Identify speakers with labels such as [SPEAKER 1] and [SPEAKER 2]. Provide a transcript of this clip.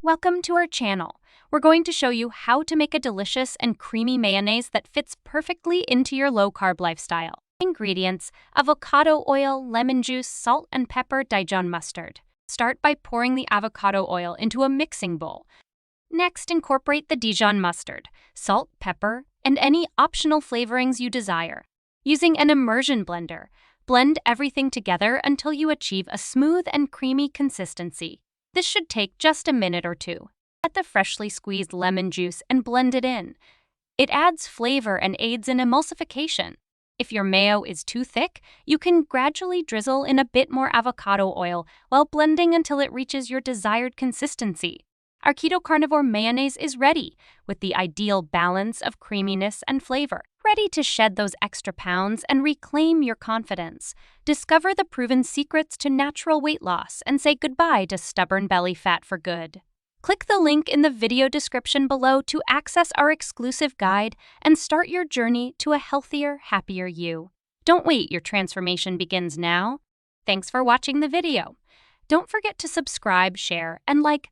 [SPEAKER 1] Welcome to our channel. We're going to show you how to make a delicious and creamy mayonnaise that fits perfectly into your low-carb lifestyle. Ingredients: avocado oil, lemon juice, salt and pepper, Dijon mustard. Start by pouring the avocado oil into a mixing bowl. Next, incorporate the Dijon mustard, salt, pepper, and any optional flavorings you desire. Using an immersion blender, blend everything together until you achieve a smooth and creamy consistency. This should take just a minute or two. Add the freshly squeezed lemon juice and blend it in. It adds flavor and aids in emulsification. If your mayo is too thick, you can gradually drizzle in a bit more avocado oil while blending until it reaches your desired consistency. Our Keto Carnivore Mayonnaise is ready, with the ideal balance of creaminess and flavor. Ready to shed those extra pounds and reclaim your confidence. Discover the proven secrets to natural weight loss and say goodbye to stubborn belly fat for good. Click the link in the video description below to access our exclusive guide and start your journey to a healthier, happier you. Don't wait, your transformation begins now. Thanks for watching the video. Don't forget to subscribe, share, and like